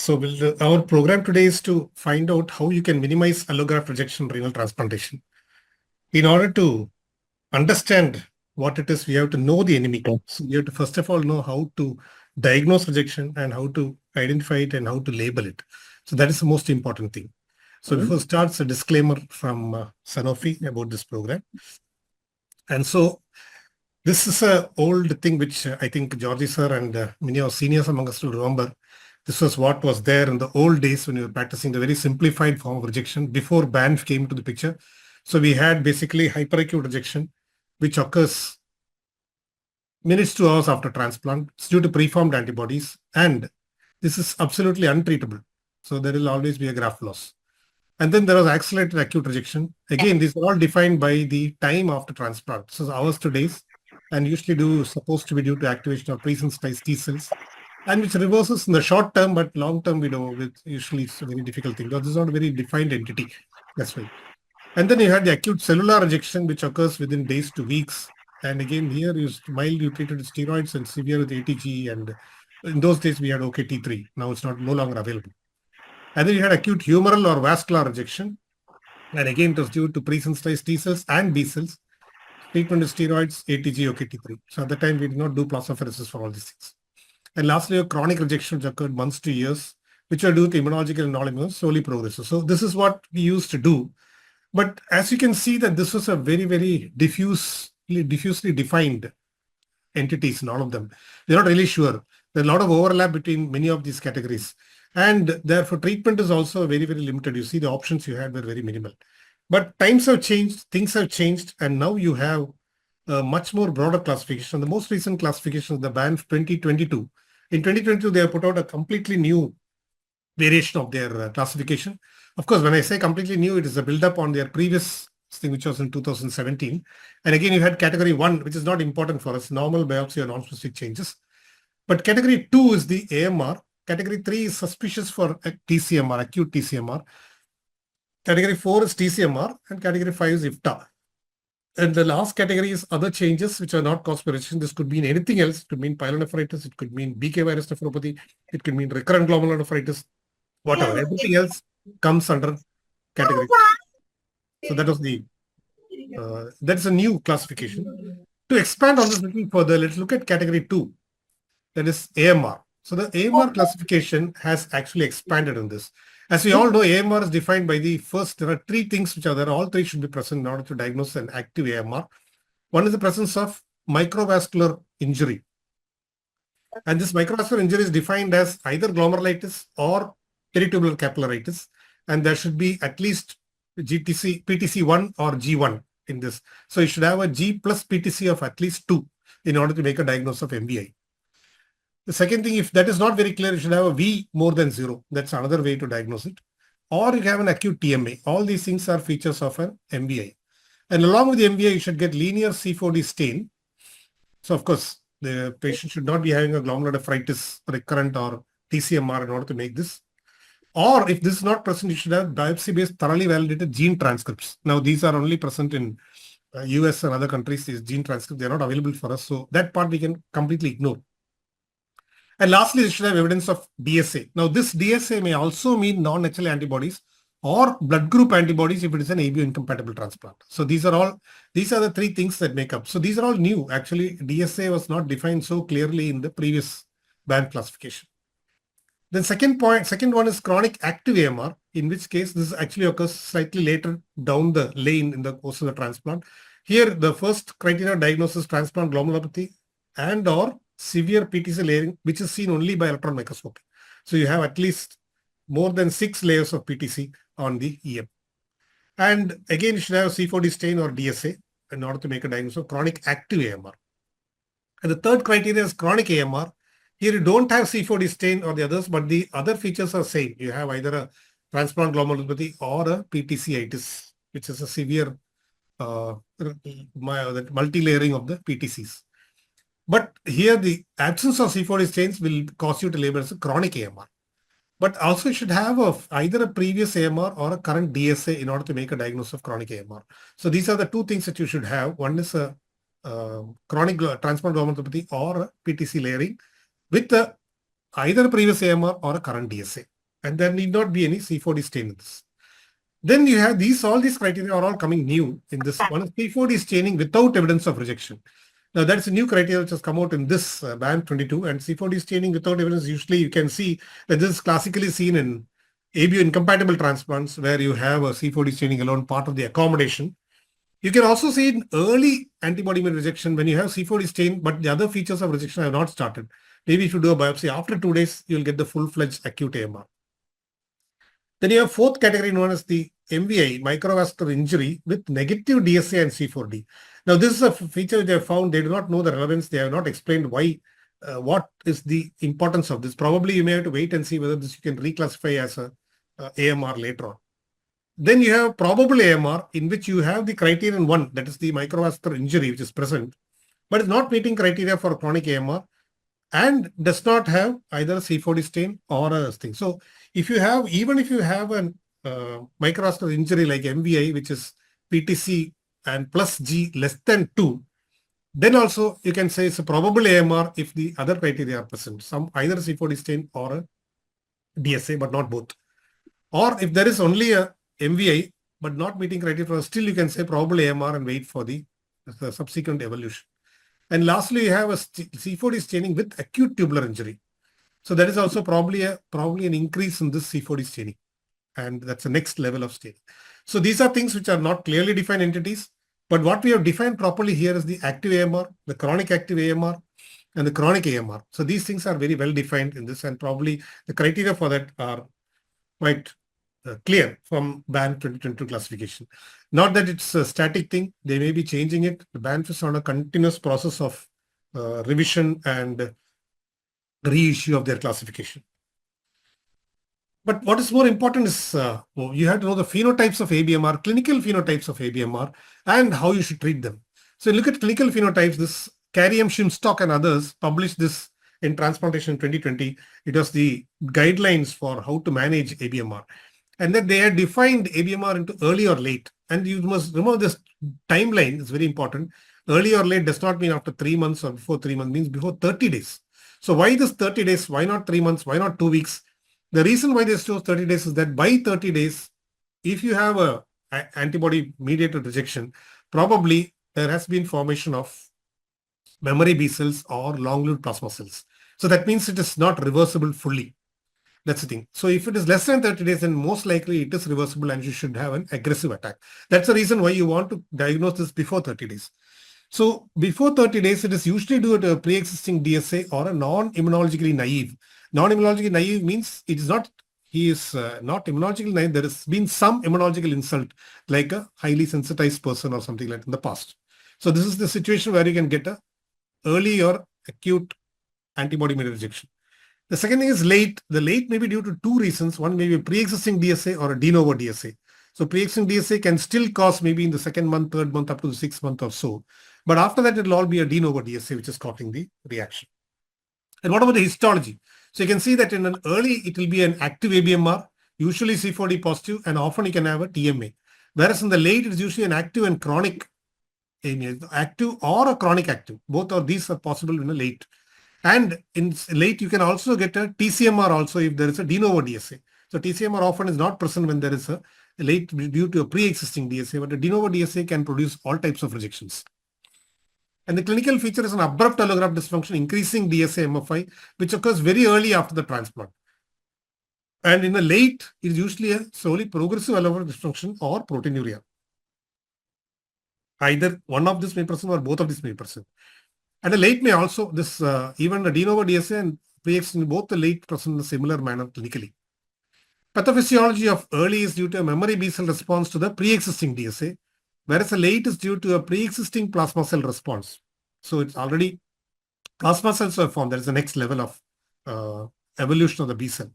Our program today is to find out how you can minimize allograft rejection renal transplantation. In order to understand what it is, we have to know the enemy. So we have to first of all know how to diagnose rejection and how to identify it and how to label it. So that is the most important thing. So before starts, a disclaimer from Sanofi about this program. And so this is a old thing which I think Georgie sir and many of seniors among us will remember. This was what was there in the old days when we were practicing the very simplified form of rejection before BANF came to the picture. So we had basically hyperacute rejection, which occurs minutes to hours after transplant. It's due to preformed antibodies, and this is absolutely untreatable. So there will always be a graft loss. And then there was accelerated acute rejection. Again, these are all defined by the time after transplant. So hours to days, and usually supposed to be due to activation of pre-sensitized T cells, and which reverses in the short term, but long term we know usually it's a very difficult thing because this is not a very defined entity. That's why. And then you had the acute cellular rejection, which occurs within days to weeks. And again, here is mildly treated with steroids and severe with ATG. And in those days, we had OKT3. Now it's no longer available. And then you had acute humoral or vascular rejection. And again, it was due to pre-sensitized T cells and B cells. Treatment with steroids, ATG, OKT3. So at the time, we did not do plasmapheresis for all these things. And lastly, a chronic rejection which occurred months to years, which are due to immunological and non-immunological, slowly progressive. So this is what we used to do. But as you can see that this was a very, very diffusely defined entities in all of them. They're not really sure. There's a lot of overlap between many of these categories. And therefore, treatment is also very, very limited. You see the options you had were very minimal. But times have changed, things have changed, and now you have a much more broader classification. The most recent classification is the BANF 2022. In 2022, they have put out a completely new variation of their classification. Of course, when I say completely new, it is a build-up on their previous thing, which was in 2017. And again, you had category 1, which is not important for us, normal biopsy or non-specific changes. But category 2 is the AMR. Category 3 is suspicious for TCMR, acute TCMR. Category 4 is TCMR, and category 5 is IFTA. And the last category is other changes which are not caused by rejection. This could mean anything else. It could mean pyelonephritis. It could mean BK virus nephropathy. It could mean recurrent glomerulonephritis. Whatever. Everything else comes under category. So that was that's a new classification. To expand on this a little further, let's look at category 2. That is AMR. So the AMR classification has actually expanded on this. As we all know, AMR is defined by there are 3 things which are there. All 3 should be present in order to diagnose an active AMR. One is the presence of microvascular injury. And this microvascular injury is defined as either glomerulitis or peritubular capillaritis. And there should be at least PTC1 or G1 in this. So you should have a G plus PTC of at least 2 in order to make a diagnosis of MVI. The second thing, if that is not very clear, you should have a V more than 0. That's another way to diagnose it. Or you have an acute TMA. All these things are features of an MVI. And along with the MVI, you should get linear C4D stain. So of course, the patient should not be having a glomerulonephritis recurrent or TCMR in order to make this. Or if this is not present, you should have biopsy-based thoroughly validated gene transcripts. Now, these are only present in US and other countries. These gene transcripts, they're not available for us. So that part we can completely ignore. And lastly, you should have evidence of DSA. Now, this DSA may also mean non-natural antibodies or blood group antibodies if it is an ABO incompatible transplant. So these are the 3 things that make up. So these are all new. Actually, DSA was not defined so clearly in the previous BANF classification. Then second one is chronic active AMR, in which case this actually occurs slightly later down the lane in the course of the transplant. Here, the first criteria diagnosis transplant glomerulopathy and or severe PTC layering, which is seen only by electron microscopy. So you have at least more than 6 layers of PTC on the EM. And again, you should have C4D stain or DSA in order to make a diagnosis of chronic active AMR. And the third criteria is chronic AMR. Here you don't have C4D stain or the others, but the other features are same. You have either a transplant glomerulopathy or a PTCitis, which is a severe multi-layering of the PTCs. But here the absence of C4D stains will cause you to label as a chronic AMR. But also you should have either a previous AMR or a current DSA in order to make a diagnosis of chronic AMR. So these are the 2 things that you should have. One is a chronic transplant glomerulopathy or a PTC layering with the either previous AMR or a current DSA. And there need not be any C4D stain in this. Then you have all these criteria are all coming new in this. One is C4D staining without evidence of rejection. Now that's a new criteria which has come out in this band 22, and C4D staining without evidence. Usually you can see that this is classically seen in ABO incompatible transplants where you have a C4D staining alone part of the accommodation. You can also see in early antibody-mediated rejection when you have C4D stain, but the other features of rejection have not started. Maybe if you do a biopsy after 2 days, you'll get the full-fledged acute AMR. Then you have fourth category known as the MVI, microvascular injury with negative DSA and C4D. Now, this is a feature which they have found. They do not know the relevance. They have not explained why, what is the importance of this. Probably you may have to wait and see whether this you can reclassify as a AMR later on. Then you have probable AMR in which you have the criterion 1, that is the microvascular injury which is present, but is not meeting criteria for chronic AMR and does not have either a C4D stain or a thing. So if you have, even if you have a microvascular injury like MVI, which is PTC and plus G less than 2, then also you can say it's a probable AMR if the other criteria are present, some either C4D stain or a DSA, but not both. Or if there is only a MVI, but not meeting criteria, still you can say probable AMR and wait for the subsequent evolution. And lastly, you have a C4D staining with acute tubular injury. So that is also probably an increase in this C4D staining. And that's the next level of staining. So these are things which are not clearly defined entities. But what we have defined properly here is the active AMR, the chronic active AMR, and the chronic AMR. So these things are very well defined in this, and probably the criteria for that are quite clear from band 2022 classification. Not that it's a static thing. They may be changing it. The band is on a continuous process of revision and reissue of their classification. But what is more important is you have to know the phenotypes of ABMR, clinical phenotypes of ABMR, and how you should treat them. So look at clinical phenotypes. This Karyam, Shimstock, and others published this in Transplantation 2020. It was the guidelines for how to manage ABMR. And then they had defined ABMR into early or late. And you must remember this timeline is very important. Early or late does not mean after 3 months or before 3 months, means before 30 days. So why this 30 days? Why not 3 months? Why not 2 weeks? The reason why they chose 30 days is that by 30 days, if you have a antibody-mediated rejection, probably there has been formation of memory B cells or long-lived plasma cells. So that means it is not reversible fully. That's the thing. So if it is less than 30 days, then most likely it is reversible and you should have an aggressive attack. That's the reason why you want to diagnose this before 30 days. So before 30 days, it is usually due to a pre-existing DSA or a non-immunologically naive. Non-immunologically naive means it is not, he is not immunologically naive. There has been some immunological insult, like a highly sensitized person or something like that in the past. So this is the situation where you can get a early or acute antibody-mediated rejection. The second thing is late. The late may be due to 2 reasons. One may be a pre-existing DSA or a de novo DSA. So pre-existing DSA can still cause maybe in the 2nd month, 3rd month, up to the 6th month or so. But after that, it will all be a de novo DSA, which is causing the reaction. And what about the histology? So you can see that in an early, it will be an active ABMR, usually C4D positive, and often you can have a TMA. Whereas in the late, it's usually an active and chronic ABMR, active or a chronic active. Both of these are possible in a late. And in late, you can also get a TCMR also if there is a de novo DSA. So TCMR often is not present when there is a late due to a pre-existing DSA, but a de novo DSA can produce all types of rejections. And the clinical feature is an abrupt allograft dysfunction, increasing DSA MFI, which occurs very early after the transplant. And in the late, it is usually a slowly progressive allograft dysfunction or proteinuria. Either one of this may present or both of these may present. And the late may also, this even the de novo DSA and pre-existing, both the late present in a similar manner clinically. Pathophysiology of early is due to a memory B cell response to the pre-existing DSA, whereas the late is due to a pre-existing plasma cell response. So it's already, plasma cells are formed. That is the next level of evolution of the B cell.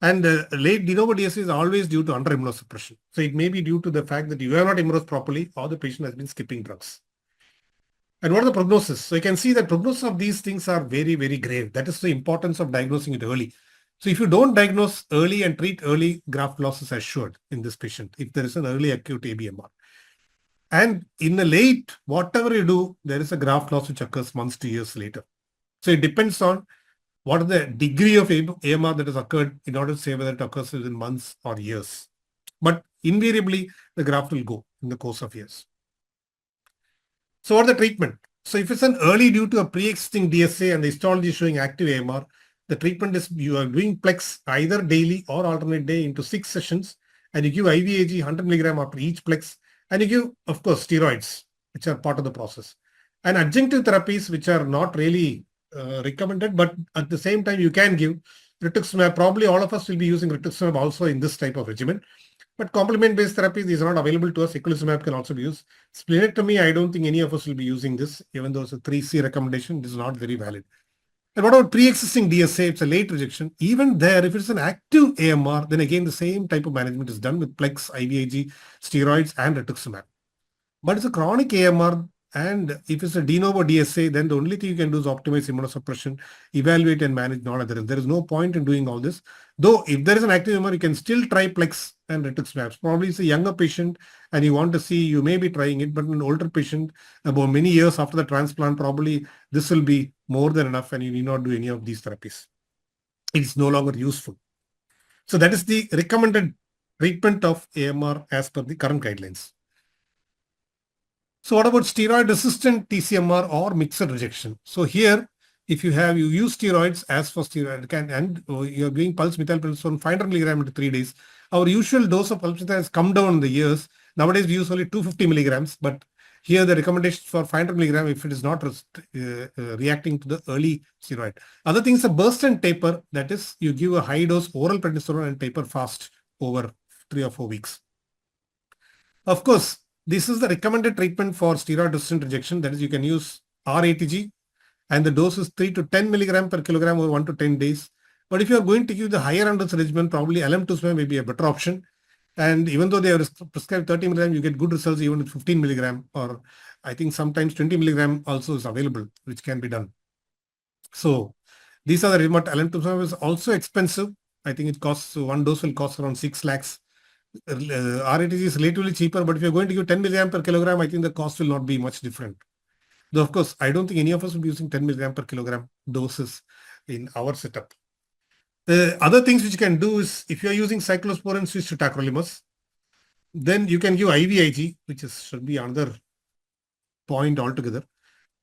And late de novo DSA is always due to under-immunosuppression. So it may be due to the fact that you have not immunized properly or the patient has been skipping drugs. And what are the prognosis? So you can see that prognosis of these things are very, very grave. That is the importance of diagnosing it early. So if you don't diagnose early and treat early, graft loss is assured in this patient if there is an early acute ABMR. And in the late, whatever you do, there is a graft loss which occurs months to years later. So it depends on what is the degree of AMR that has occurred in order to say whether it occurs within months or years. But invariably, the graft will go in the course of years. So what are the treatment? So if it's an early due to a pre-existing DSA and the histology showing active AMR, the treatment is you are doing plex either daily or alternate day into 6 sessions, and you give IVAG 100 milligram after each plex, and you give, of course, steroids, which are part of the process. And adjunctive therapies, which are not really recommended, but at the same time, you can give rituximab. Probably all of us will be using rituximab also in this type of regimen. But complement-based therapy is not available to us. Eculizumab can also be used. Splenectomy, I don't think any of us will be using this, even though it's a 3C recommendation. This is not very valid. And what about pre-existing DSA? It's a late rejection. Even there, if it's an active AMR, then again, the same type of management is done with Plex, IVIG, steroids, and rituximab. But it's a chronic AMR, and if it's a de novo DSA, then the only thing you can do is optimize immunosuppression, evaluate and manage non-adherence. There is no point in doing all this. Though, if there is an active AMR, you can still try Plex and rituximab. Probably it's a younger patient, and you want to see, you may be trying it, but an older patient, about many years after the transplant, probably this will be more than enough, and you need not do any of these therapies. It's no longer useful. So that is the recommended treatment of AMR as per the current guidelines. So what about steroid-resistant TCMR or mixed rejection? So here, if you use steroids as for steroid, and you're giving pulse methylprednisolone 500 milligram into 3 days, our usual dose of pulse methylprednisolone has come down in the years. Nowadays, we use only 250 milligrams, but here the recommendation for 500 milligram if it is not reacting to the early steroid. Other things are burst and taper. That is, you give a high dose oral prednisolone and taper fast over 3 or 4 weeks. Of course, this is the recommended treatment for steroid-resistant rejection. That is, you can use R-ATG, and the dose is 3 to 10 milligram per kilogram over 1 to 10 days. But if you are going to give the higher end regimen, probably alemtuzumab may be a better option. And even though they are prescribed 30 milligram, you get good results even with 15 milligram, or I think sometimes 20 milligram also is available, which can be done. So these are the remote. Alemtuzumab is also expensive. I think it costs, one dose will cost around 6 lakhs. RATG is relatively cheaper, but if you're going to give 10 milligram per kilogram, I think the cost will not be much different. Though, of course, I don't think any of us will be using 10 milligram per kilogram doses in our setup. The other things which you can do is, if you're using cyclosporin switch to tacrolimus, then you can give IVIG, which should be another point altogether.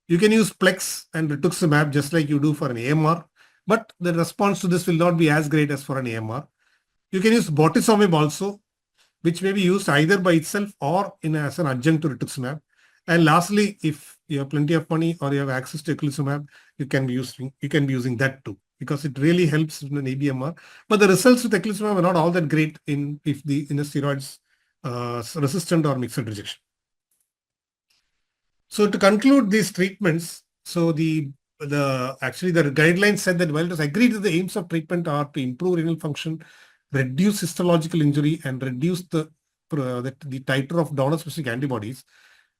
You can use Plex and rituximab just like you do for an AMR, but the response to this will not be as great as for an AMR. You can use bortezomib also, which may be used either by itself or as an adjunct to rituximab. And lastly, if you have plenty of money or you have access to eculizumab, you can be using that too, because it really helps in an ABMR. But the results with eculizumab are not all that great in the steroids resistant or mixed rejection. So to conclude these treatments, so actually the guidelines said that while it is agreed that the aims of treatment are to improve renal function, reduce histological injury, and reduce the titer of donor-specific antibodies,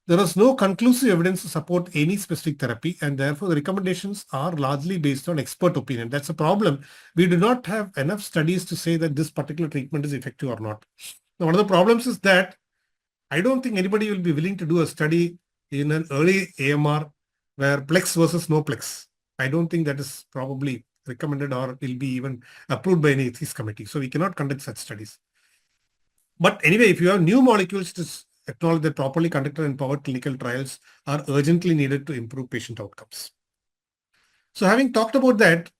there is no conclusive evidence to support any specific therapy, and therefore the recommendations are largely based on expert opinion. That's a problem. We do not have enough studies to say that this particular treatment is effective or not. Now, one of the problems is that I don't think anybody will be willing to do a study in an early AMR where plex versus no plex. I don't think that is probably recommended or will be even approved by any ethics committee. So we cannot conduct such studies. But anyway, if you have new molecules to acknowledge that properly conducted and powered clinical trials are urgently needed to improve patient outcomes. So having talked about that,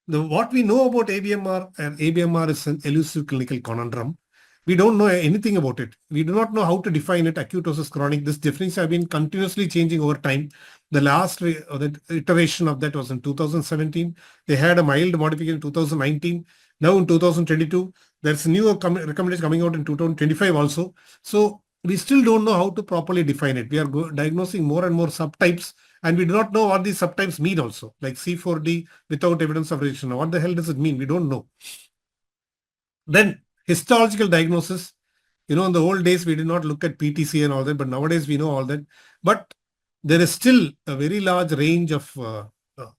what we know about ABMR and ABMR is an elusive clinical conundrum. We don't know anything about it. We do not know how to define it, acute versus chronic. This definitions have been continuously changing over time. The last the iteration of that was in 2017. They had a mild modification in 2019. Now in 2022, there's a new recommendation coming out in 2025 also. So we still don't know how to properly define it. We are diagnosing more and more subtypes, and we do not know what these subtypes mean also, like C4D without evidence of rejection. What the hell does it mean? We don't know. Then histological diagnosis. In the old days, we did not look at PTC and all that, but nowadays we know all that. But there is still a very large range of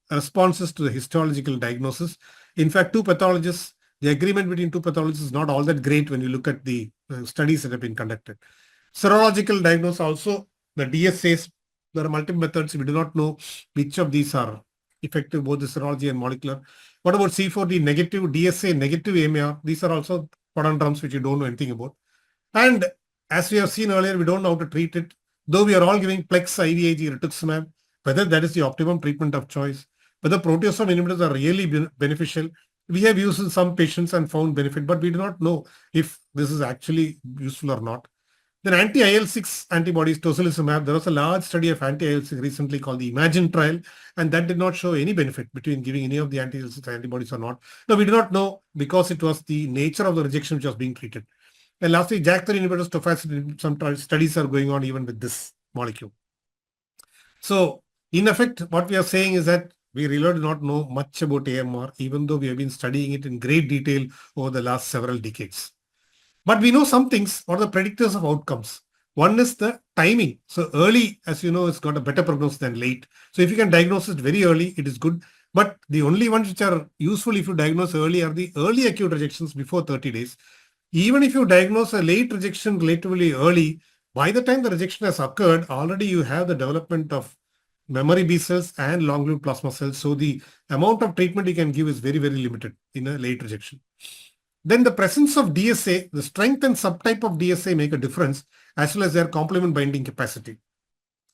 responses to the histological diagnosis. In fact, two pathologists, the agreement between two pathologists is not all that great when you look at the studies that have been conducted. Serological diagnosis also, the DSAs, there are multiple methods. We do not know which of these are effective, both the serology and molecular. What about C4D negative, DSA negative AMR? These are also conundrums which you don't know anything about. And as we have seen earlier, we don't know how to treat it. Though we are all giving Plex, IVIG, rituximab, whether that is the optimum treatment of choice, whether proteasome inhibitors are really beneficial. We have used in some patients and found benefit, but we do not know if this is actually useful or not. Then anti-IL-6 antibodies, tocilizumab, there was a large study of anti-IL-6 recently called the Imagine trial, and that did not show any benefit between giving any of the anti-IL-6 antibodies or not. No, we do not know because it was the nature of the rejection which was being treated. And lastly, JAK3 inhibitors, tofacitinib, some studies are going on even with this molecule. So, in effect, what we are saying is that we really do not know much about AMR, even though we have been studying it in great detail over the last several decades. But we know some things, what are the predictors of outcomes. One is the timing. So early, as you know, it's got a better prognosis than late. So if you can diagnose it very early, it is good. But the only ones which are useful if you diagnose early are the early acute rejections before 30 days. Even if you diagnose a late rejection relatively early, by the time the rejection has occurred, already you have the development of memory B cells and long-lived plasma cells. So the amount of treatment you can give is very, very limited in a late rejection. Then the presence of DSA, the strength and subtype of DSA make a difference, as well as their complement binding capacity.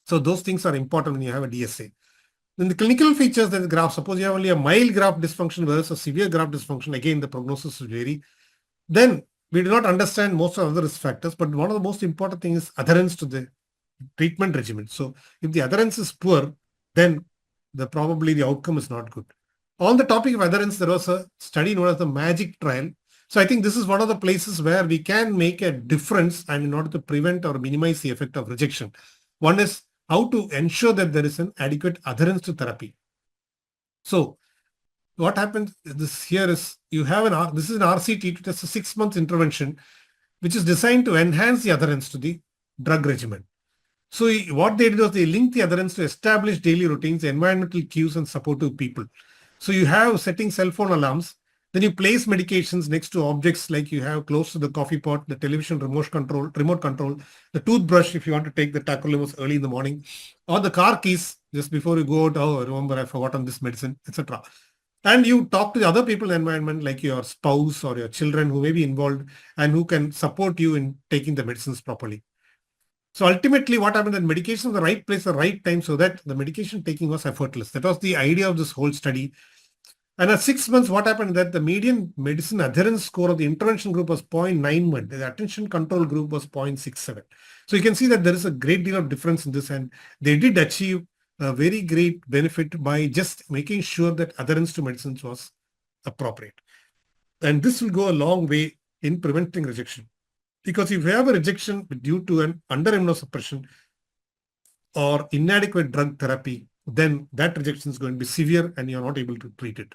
So those things are important when you have a DSA. Then the clinical features that the graft, suppose you have only a mild graft dysfunction versus a severe graft dysfunction, again, the prognosis will vary. Then we do not understand most of the other risk factors, but one of the most important things is adherence to the treatment regimen. So if the adherence is poor, then probably the outcome is not good. On the topic of adherence, there was a study known as the MAGIC trial. So I think this is one of the places where we can make a difference and in order to prevent or minimize the effect of rejection. One is how to ensure that there is an adequate adherence to therapy. So what happens this here is you have this is an RCT, it is a 6 month intervention, which is designed to enhance the adherence to the drug regimen. So what they did was they linked the adherence to established daily routines, environmental cues, and supportive people. So you have setting cell phone alarms, then you place medications next to objects like you have close to the coffee pot, the television remote control, the toothbrush if you want to take the tacrolimus early in the morning, or the car keys just before you go out. Oh, remember I forgot on this medicine, etc. And you talk to the other people in the environment like your spouse or your children who may be involved and who can support you in taking the medicines properly. So ultimately what happened, that medication was the right place at the right time so that the medication taking was effortless. That was the idea of this whole study. And at 6 months, what happened that the median medicine adherence score of the intervention group was 0.91. The attention control group was 0.67. So you can see that there is a great deal of difference in this, and they did achieve a very great benefit by just making sure that adherence to medicines was appropriate. And this will go a long way in preventing rejection. Because if you have a rejection due to an under-immunosuppression or inadequate drug therapy, then that rejection is going to be severe and you're not able to treat it.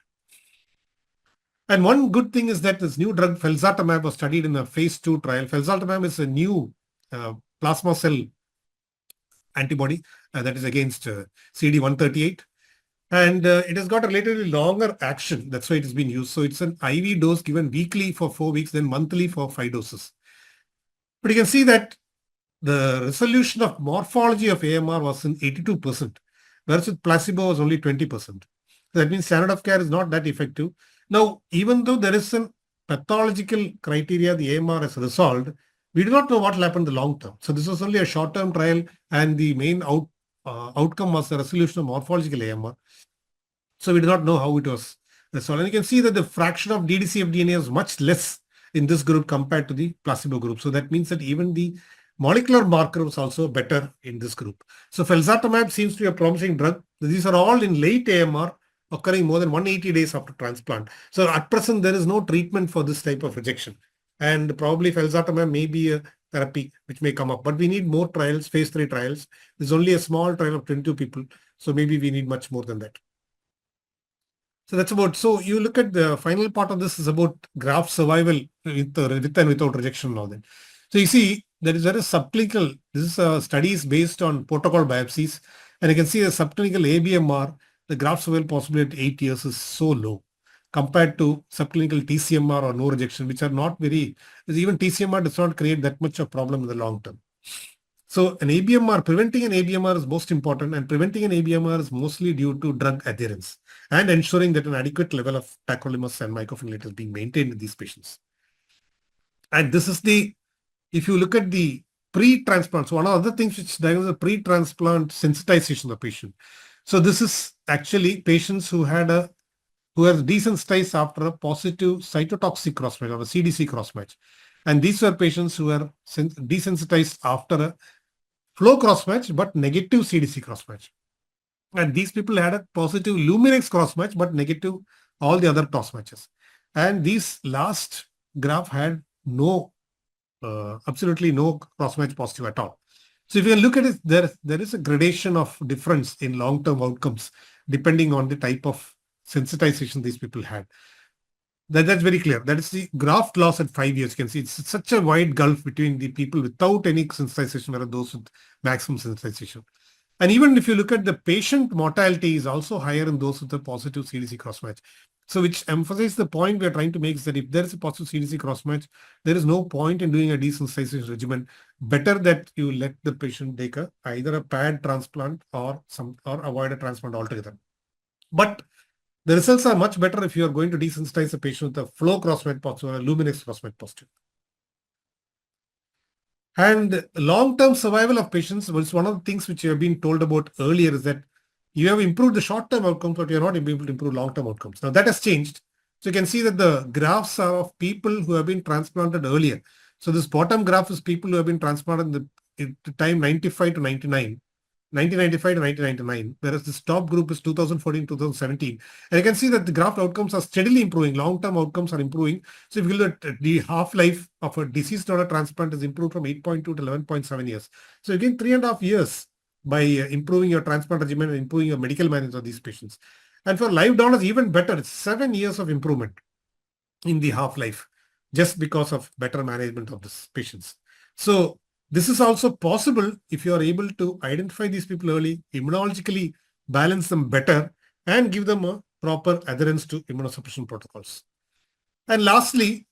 And one good thing is that this new drug, felzartamab, was studied in a phase 2 trial. Felzartamab is a new plasma cell antibody that is against CD138. And it has got a relatively longer action. That's why it has been used. So it's an IV dose given weekly for 4 weeks, then monthly for 5 doses. But you can see that the resolution of morphology of AMR was in 82%, whereas with placebo was only 20%. That means standard of care is not that effective. Now, even though there is a pathological criteria, the AMR is resolved, we do not know what will happen in the long term. So this was only a short-term trial, and the main outcome was the resolution of morphological AMR. So we do not know how it was resolved. And you can see that the fraction of DDCF DNA is much less in this group compared to the placebo group. So that means that even the molecular marker was also better in this group. So felzartamab seems to be a promising drug. These are all in late AMR, occurring more than 180 days after transplant. So at present, there is no treatment for this type of rejection. And probably felzartamab may be a therapy which may come up. But we need more trials, phase 3 trials. There's only a small trial of 22 people. So maybe we need much more than that. So that's about, so you look at the final part of this is about graft survival with and without rejection and all that. So you see, there is very subclinical, this is studies based on protocol biopsies. And you can see the subclinical ABMR, the graft survival possibility at 8 years is so low compared to subclinical TCMR or no rejection, which are not very, even TCMR does not create that much of problem in the long term. So an ABMR, preventing an ABMR is most important, and preventing an ABMR is mostly due to drug adherence and ensuring that an adequate level of tacrolimus and mycophenolate is being maintained in these patients. And this is the, if you look at the pre-transplant, so one of the other things which diagnose a pre-transplant sensitization of the patient. So this is actually patients who are desensitized after a positive cytotoxic crossmatch or a CDC crossmatch. And these were patients who were desensitized after a flow crossmatch but negative CDC crossmatch. And these people had a positive Luminex crossmatch but negative all the other crossmatches. And these last graph had absolutely no crossmatch positive at all. So if you look at it, there is a gradation of difference in long-term outcomes depending on the type of sensitization these people had. That's very clear. That is the graft loss at 5 years. You can see it's such a wide gulf between the people without any sensitization whereas those with maximum sensitization. And even if you look at the patient mortality is also higher in those with a positive CDC crossmatch. So which emphasizes the point we are trying to make is that if there is a positive CDC crossmatch, there is no point in doing a desensitization regimen. Better that you let the patient take either a pad transplant or avoid a transplant altogether. But the results are much better if you are going to desensitize a patient with a flow crossmatch positive or a Luminex crossmatch positive. And long-term survival of patients was one of the things which you have been told about earlier is that you have improved the short-term outcomes, but you're not able to improve long-term outcomes. Now that has changed. So you can see that the graphs are of people who have been transplanted earlier. So this bottom graph is people who have been transplanted in the time 95 to 99. 1995 to 1999, whereas this top group is 2014, 2017. And you can see that the graft outcomes are steadily improving. Long-term outcomes are improving. So if you look at the half-life of a deceased donor transplant is improved from 8.2 to 11.7 years. So you gain 3.5 years by improving your transplant regimen and improving your medical management of these patients. And for live donors, even better, it's 7 years of improvement in the half-life just because of better management of these patients. So this is also possible if you are able to identify these people early, immunologically balance them better, and give them a proper adherence to immunosuppression protocols. And lastly,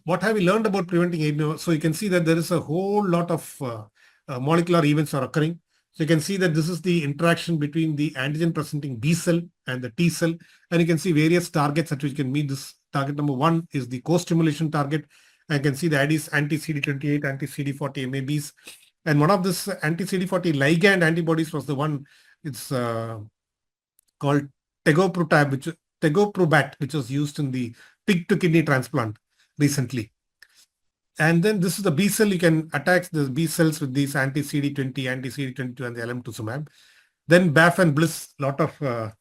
what have we learned about preventing ABMR? So you can see that there is a whole lot of molecular events are occurring. So you can see that this is the interaction between the antigen presenting B cell and the T cell. And you can see various targets at which you can meet this. Target number 1 is the co-stimulation target. And you can see the anti-CD28, anti-CD40 MABs. And one of this anti-CD40 ligand antibodies was the one, it's called tegoprobat, which was used in the pig to kidney transplant recently. And then this is the B cell. You can attack the B cells with these anti-CD20, anti-CD22, and the alemtuzumab. Then BAF and BLIS, lot of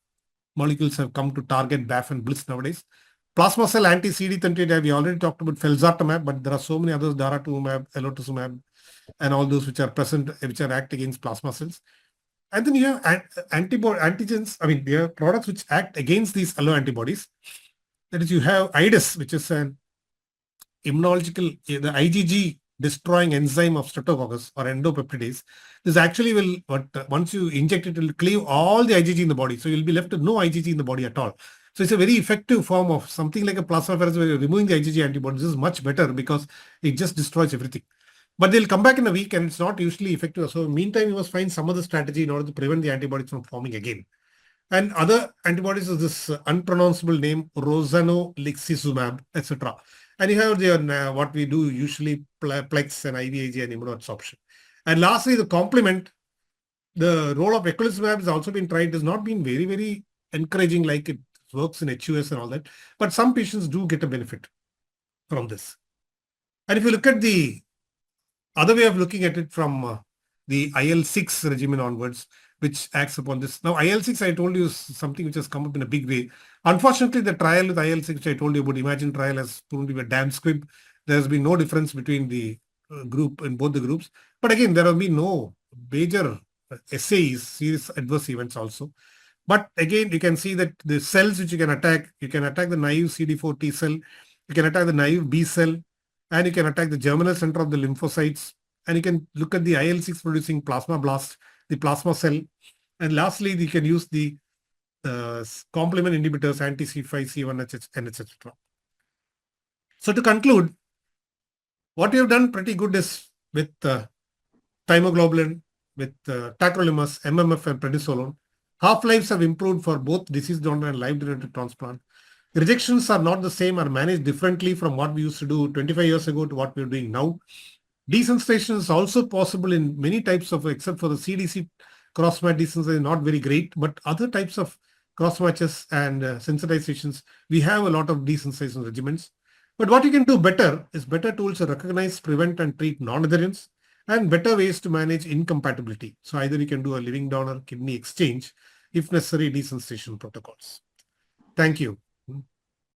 molecules have come to target BAF and BLIS nowadays. Plasma cell anti-CD38, we already talked about felzartamab, but there are so many others, daratumumab, elotuzumab, and all those which are present, which are act against plasma cells. And then you have antigens, there are products which act against these alloantibodies. That is, you have IDES, which is an immunological, the IgG destroying enzyme of streptococcus or endopeptidase. This actually will, once you inject it, it will cleave all the IgG in the body. So you'll be left with no IgG in the body at all. So it's a very effective form of something like a plasmapheresis where you're removing the IgG antibodies. This is much better because it just destroys everything. But they'll come back in a week and it's not usually effective. So meantime, you must find some other strategy in order to prevent the antibodies from forming again. And other antibodies is this unpronounceable name, rosanolixizumab, etc. And you have the what we do usually, Plex and IVIG and immunoabsorption. And lastly, the complement, the role of eculizumab has also been tried. It has not been very, very encouraging like it works in HUS and all that. But some patients do get a benefit from this. And if you look at the other way of looking at it from the IL-6 regimen onwards, which acts upon this. Now, IL-6, I told you, is something which has come up in a big way. Unfortunately, the trial with IL-6, which I told you about, Imagine trial, has proven to be a damn squib. There has been no difference between the group in both the groups. But again, there have been no major SAEs, serious adverse events also. But again, you can see that the cells which you can attack the naive CD4 T cell, you can attack the naive B cell, and you can attack the germinal center of the lymphocytes, and you can look at the IL-6 producing plasma blast, the plasma cell, and lastly, you can use the complement inhibitors, anti-C5, C1, and etc. So to conclude, what we have done pretty good is with thymoglobulin, with tacrolimus, MMF, and prednisolone. Half-lives have improved for both deceased donor and live donor transplant. Rejections are not the same, are managed differently from what we used to do 25 years ago to what we're doing now. Desensitization is also possible in many types of, except for the CDC cross-match desensitization, not very great, but other types of cross-matches and sensitizations, we have a lot of desensitization regimens. But what you can do better is better tools to recognize, prevent, and treat non-adherence, and better ways to manage incompatibility. So either you can do a living donor kidney exchange, if necessary, desensitization protocols. Thank you.